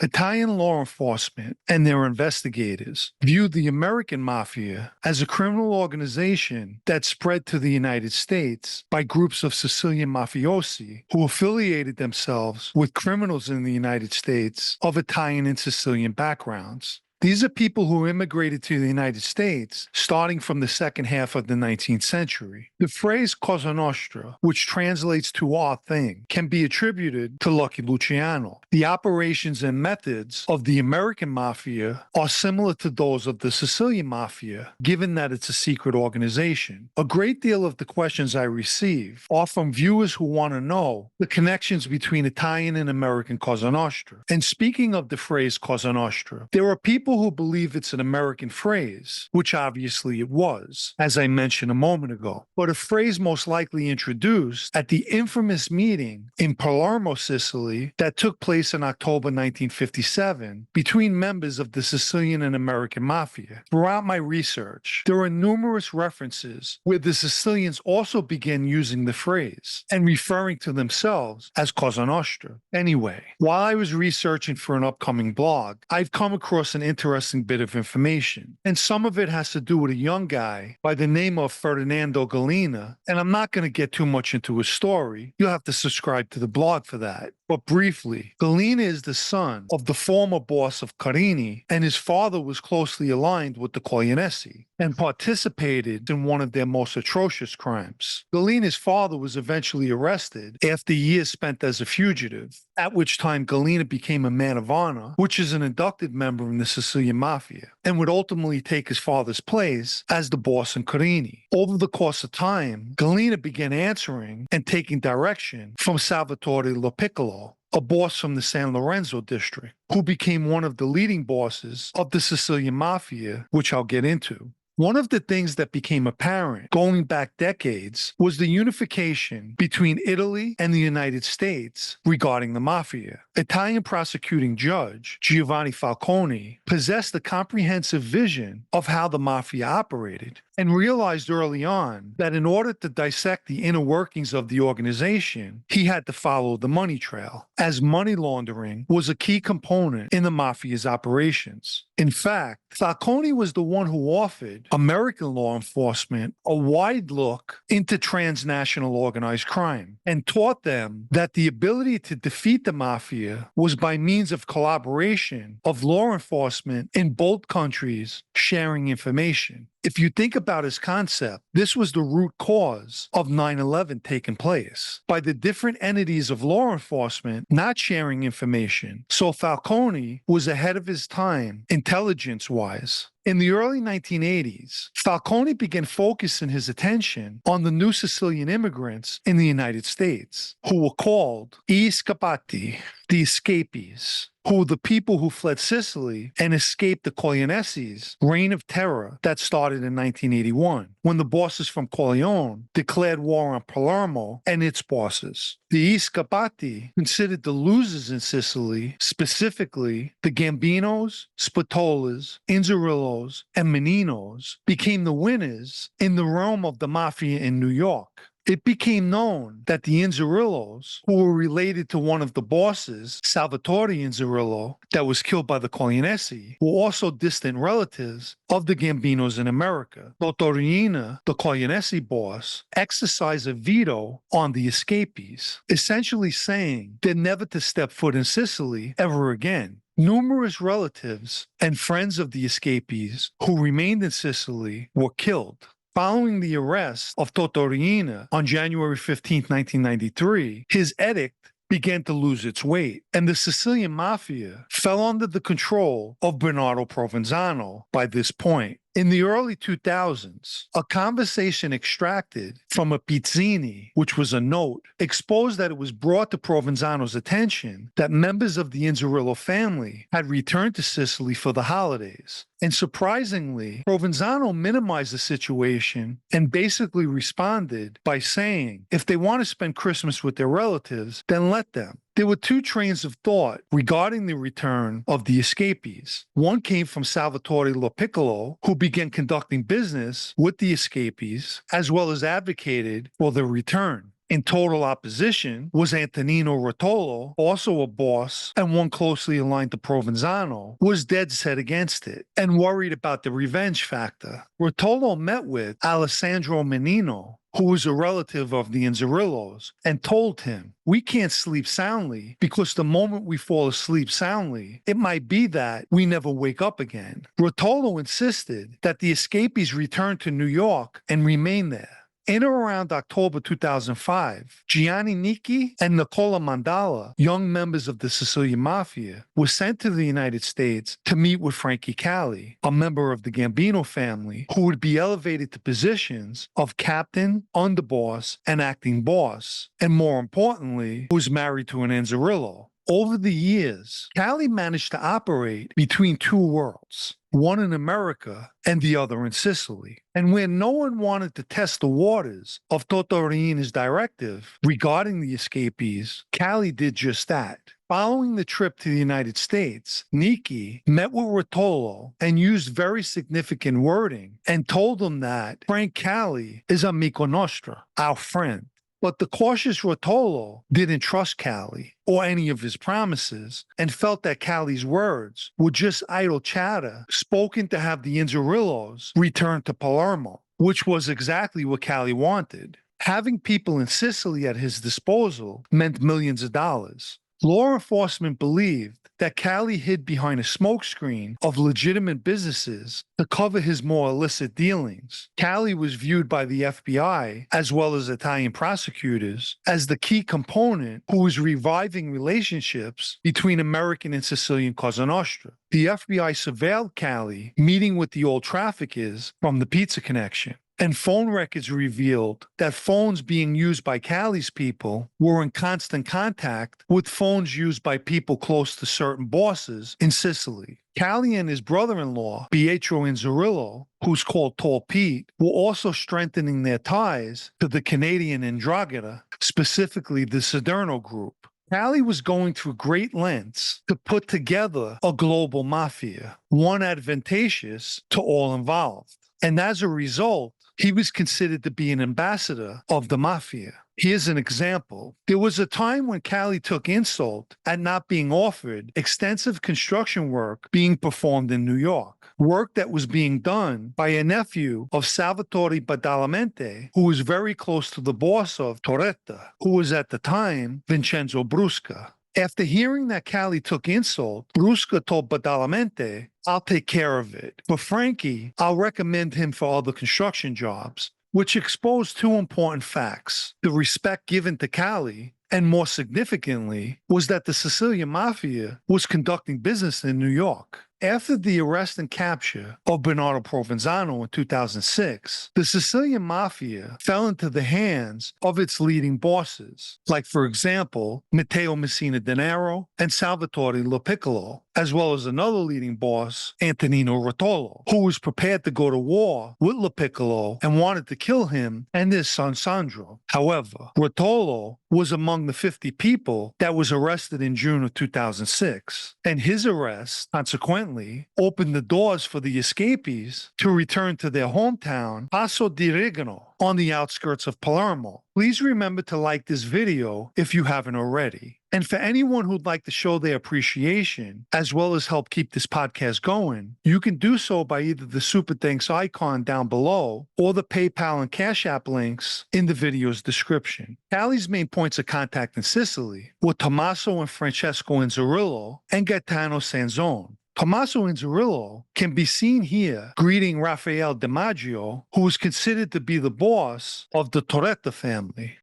Italian law enforcement and their investigators viewed the American mafia as a criminal organization that spread to the United States by groups of Sicilian mafiosi who affiliated themselves with criminals in the United States of Italian and Sicilian backgrounds. These are people who immigrated to the United States starting from the second half of the 19th century. The phrase Cosa Nostra, which translates to our thing, can be attributed to Lucky Luciano. The operations and methods of the American mafia are similar to those of the Sicilian mafia, given that it's a secret organization. A great deal of the questions I receive are from viewers who want to know the connections between Italian and American Cosa Nostra. And speaking of the phrase Cosa Nostra, there are people who believe it's an American phrase, which obviously it was, as I mentioned a moment ago, but a phrase most likely introduced at the infamous meeting in Palermo, Sicily, that took place in October 1957 between members of the Sicilian and American mafia. Throughout my research, there are numerous references where the Sicilians also began using the phrase and referring to themselves as Cosa Nostra. Anyway, while I was researching for an upcoming blog, I've come across an interesting bit of information, and some of it has to do with a young guy by the name of Ferdinando Gallina, and I'm not going to get too much into his story. You'll have to subscribe to the blog for that. But briefly, Gallina is the son of the former boss of Carini, and his father was closely aligned with the Corleonesi and participated in one of their most atrocious crimes. Gallina's father was eventually arrested after years spent as a fugitive, at which time Gallina became a man of honor, which is an inducted member in the Sicilian Mafia, and would ultimately take his father's place as the boss in Carini. Over the course of time, Gallina began answering and taking direction from Salvatore Lo Piccolo, a boss from the San Lorenzo district, who became one of the leading bosses of the Sicilian Mafia, which I'll get into. One of the things that became apparent going back decades was the unification between Italy and the United States regarding the mafia. Italian prosecuting judge Giovanni Falcone possessed a comprehensive vision of how the mafia operated and realized early on that in order to dissect the inner workings of the organization, he had to follow the money trail, as money laundering was a key component in the mafia's operations. In fact, Falcone was the one who offered American law enforcement a wide look into transnational organized crime and taught them that the ability to defeat the mafia was by means of collaboration of law enforcement in both countries sharing information. If you think about his concept, this was the root cause of 9/11 taking place, by the different entities of law enforcement not sharing information. So Falcone was ahead of his time, intelligence-wise. In the early 1980s, Falcone began focusing his attention on the new Sicilian immigrants in the United States, who were called I Scappati, the escapees, who were the people who fled Sicily and escaped the Corleonesis' reign of terror that started in 1981, when the bosses from Corleone declared war on Palermo and its bosses. The I Scappati, considered the losers in Sicily, specifically the Gambinos, Spatolas, Inzerillos, and Meninos, became the winners in the realm of the mafia in New York. It became known that the Inzerillos, who were related to one of the bosses, Salvatore Inzerillo, that was killed by the Corleonesi, were also distant relatives of the Gambinos in America. Toto Riina, the Corleonesi boss, exercised a veto on the escapees, essentially saying they're never to step foot in Sicily ever again. Numerous relatives and friends of the escapees who remained in Sicily were killed. Following the arrest of Toto Riina on January 15, 1993, his edict began to lose its weight, and the Sicilian mafia fell under the control of Bernardo Provenzano by this point. In the early 2000s, a conversation extracted from a Pizzini, which was a note, exposed that it was brought to Provenzano's attention that members of the Inzerillo family had returned to Sicily for the holidays. And surprisingly, Provenzano minimized the situation and basically responded by saying, if they want to spend Christmas with their relatives, then let them. There were two trains of thought regarding the return of the escapees. One came from Salvatore Lo Piccolo, who began conducting business with the escapees, as well as advocated for their return. In total opposition was Antonino Rotolo, also a boss and one closely aligned to Provenzano, was dead set against it and worried about the revenge factor. Rotolo met with Alessandro Menino, who was a relative of the Inzerillos, and told him, "We can't sleep soundly because the moment we fall asleep soundly, it might be that we never wake up again." Rotolo insisted that the escapees return to New York and remain there. In or around October 2005, Gianni Nicchi and Nicola Mandala, young members of the Sicilian Mafia, were sent to the United States to meet with Frankie Cali, a member of the Gambino family, who would be elevated to positions of captain, underboss, and acting boss, and more importantly, was married to an Anzerillo. Over the years, Cali managed to operate between two worlds, one in America and the other in Sicily. And where no one wanted to test the waters of Toto Riina's directive regarding the escapees, Cali did just that. Following the trip to the United States, Nicchi met with Rotolo and used very significant wording and told him that Frank Cali is amico nostro, our friend. But the cautious Rotolo didn't trust Cali or any of his promises and felt that Cali's words were just idle chatter spoken to have the Inzerillos return to Palermo, which was exactly what Cali wanted. Having people in Sicily at his disposal meant millions of dollars. Law enforcement believed that Cali hid behind a smokescreen of legitimate businesses to cover his more illicit dealings. Cali was viewed by the FBI, as well as Italian prosecutors, as the key component who was reviving relationships between American and Sicilian Cosa Nostra. The FBI surveilled Cali meeting with the old traffickers from the pizza connection. And phone records revealed that phones being used by Cali's people were in constant contact with phones used by people close to certain bosses in Sicily. Cali and his brother-in-law, Pietro Inzerillo, who's called Tall Pete, were also strengthening their ties to the Canadian Ndrangheta, specifically the Saderno group. Cali was going through great lengths to put together a global mafia, one advantageous to all involved. And as a result, he was considered to be an ambassador of the mafia. Here's an example. There was a time when Cali took insult at not being offered extensive construction work being performed in New York, work that was being done by a nephew of Salvatore Badalamenti, who was very close to the boss of Torretta, who was at the time Vincenzo Brusca. After hearing that Cali took insult, Brusca told Badalamenti, "I'll take care of it. For Frankie, I'll recommend him for other construction jobs," which exposed two important facts: the respect given to Cali, and more significantly, was that the Sicilian Mafia was conducting business in New York. After the arrest and capture of Bernardo Provenzano in 2006, the Sicilian Mafia fell into the hands of its leading bosses, like, for example, Matteo Messina Denaro and Salvatore Lo Piccolo, as well as another leading boss, Antonino Rotolo, who was prepared to go to war with Lo Piccolo and wanted to kill him and his son Sandro. However, Rotolo was among the 50 people that was arrested in June of 2006, and his arrest, consequently, opened the doors for the escapees to return to their hometown, Passo di Regano, on the outskirts of Palermo. Please remember to like this video if you haven't already. And for anyone who'd like to show their appreciation, as well as help keep this podcast going, you can do so by either the Super Thanks icon down below or the PayPal and Cash App links in the video's description. Cali's main points of contact in Sicily were Tommaso and Francesco Inzerillo and Gaetano Sanzone. Tommaso Inzerillo can be seen here greeting Rafael DiMaggio, who was considered to be the boss of the Torretta family.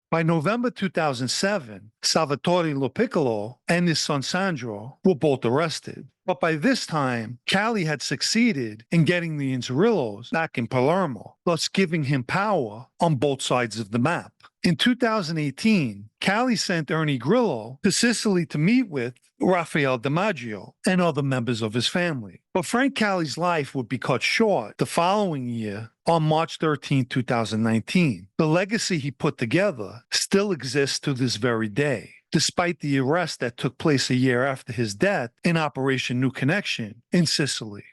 By November 2007, Salvatore Lo Piccolo and his son Sandro were both arrested. But by this time, Cali had succeeded in getting the Inzerillos back in Palermo, thus giving him power on both sides of the map. In 2018, Cali sent Ernie Grillo to Sicily to meet with Rafael DiMaggio and other members of his family. But Frank Cali's life would be cut short the following year on March 13, 2019. The legacy he put together still exists to this very day, despite the arrest that took place a year after his death in Operation New Connection in Sicily.